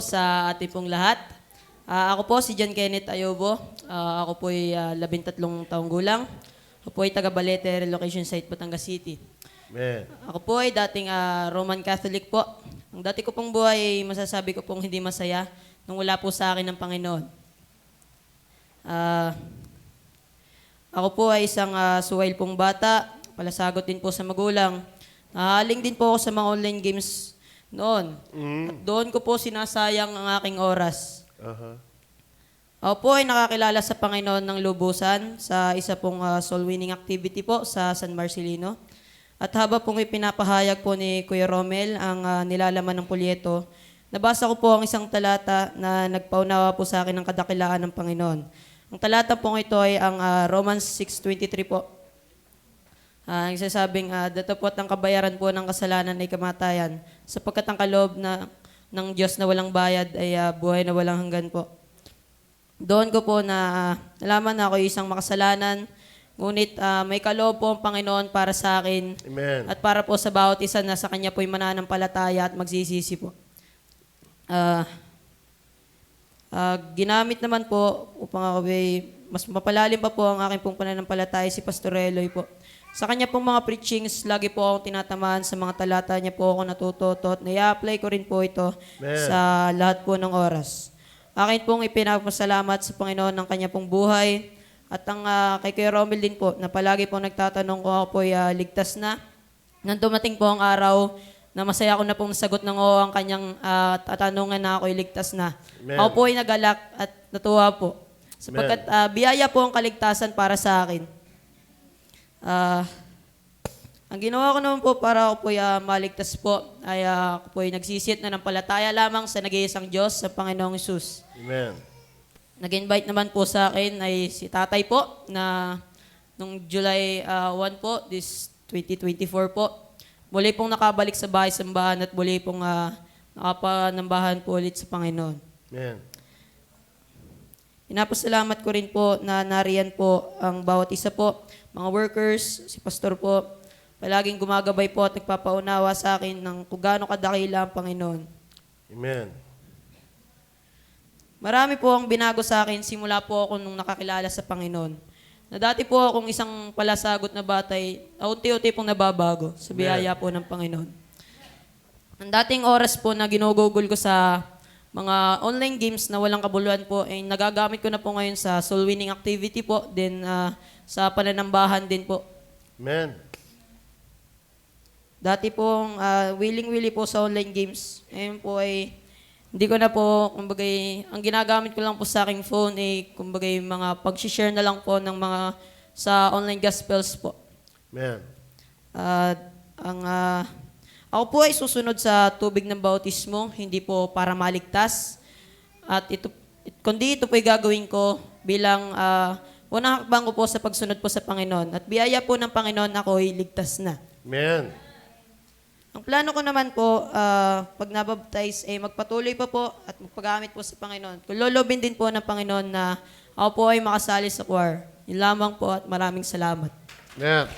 Sa ating pong lahat. Ako po si John Kenneth Ayobo. Ako po ay 13 taong gulang. Ako po ay taga Balete Relocation Site, Batangas City. Amen. Ako po ay dating Roman Catholic po. Ang dati ko pong buhay ay masasabi ko pong hindi masaya nung wala po sa akin ng Panginoon. Ako po ay isang suwail pong bata, palasagot din po sa magulang. Nahaling din po ako sa mga online games noon. At doon ko po sinasayang ang aking oras. Ako po ay nakakilala sa Panginoon ng lubusan sa isa pong soul winning activity po sa San Marcelino. At habang pong ipinapahayag po ni Kuya Romel ang nilalaman ng pulyeto, nabasa ko po ang isang talata na nagpaunawa po sa akin ng kadakilaan ng Panginoon. Ang talata pong ito ay ang Romans 6:23 po. Ang sasabing, datapot ang kabayaran po ng kasalanan ay kamatayan, sapagkat ang kaloob ng Diyos na walang bayad ay buhay na walang hanggan po. Doon ko po na nalaman na ako isang makasalanan, ngunit may kaloob po ang Panginoon para sa akin. Amen. At para po sa bawat isa na sa Kanya po'y mananampalataya at magsisisi po. Ginamit naman po upang ako mas mapalalim pa po ang aking pong pananampalataya si Pastor Eloy po. Sa kanya pong mga preachings, lagi po akong tinatamaan sa mga talata niya po ako natututo at nai-apply ko rin po ito sa lahat po ng oras. Akin pong ipinapasalamat sa Panginoon ng kanya pong buhay at ang kay Kuya Romel din po na palagi po nagtatanong kung ako po ay ligtas na. Nang dumating po ang araw na masaya ko na pong nasagot ng oo ang kanyang tatanungan na ako ay ligtas na. Amen. Ako po ay nagalak at natuwa po. Sapagkat biyaya po ang kaligtasan para sa akin. Ang ginawa ko naman po para ako po maligtas po ay ako po ay nagsisit na ng palataya lamang sa nag-iisang Diyos, sa Panginoong Hesus. Amen. Nag-invite naman po sa akin ay si tatay po na nung July 1 po, this 2024 po, muli pong nakabalik sa bahay-sambahan at muli pong nakapanambahan po ulit sa Panginoon. Amen. Pinapasalamat ko rin po na nariyan po ang bawat isa po, mga workers, si pastor po, palaging gumagabay po at nagpapaunawa sa akin ng kung gaano kadakila ang Panginoon. Amen. Marami po ang binago sa akin simula po ako nung nakakilala sa Panginoon. Na dati po akong isang palasagot na batay, unti-unti pong nababago sa biyaya po ng Panginoon. Ang dating oras po na ginugugol ko sa mga online games na walang kabuluhan po, ay nagagamit ko na po ngayon sa soul winning activity po, then sa pananambahan din po. Amen. Dati pong willing-willy po sa online games. Ngayon po ay hindi ko na po, kumbaga, ang ginagamit ko lang po sa aking phone ay kumbaga mga pag-share na lang po ng mga sa online gospels po. Amen. Ako po ay susunod sa tubig ng bautismo, hindi po para maligtas. At kundi ito po ay gagawin ko bilang unang hakbang ko po sa pagsunod po sa Panginoon. At biyaya po ng Panginoon ako ay ligtas na. Amen. Ang plano ko naman po, pag nabaptize, ay magpatuloy pa po at magpagamit po sa Panginoon. Kung lolobin din po ng Panginoon na ako po ay makasali sa choir. Yun lamang po at maraming salamat. Amen.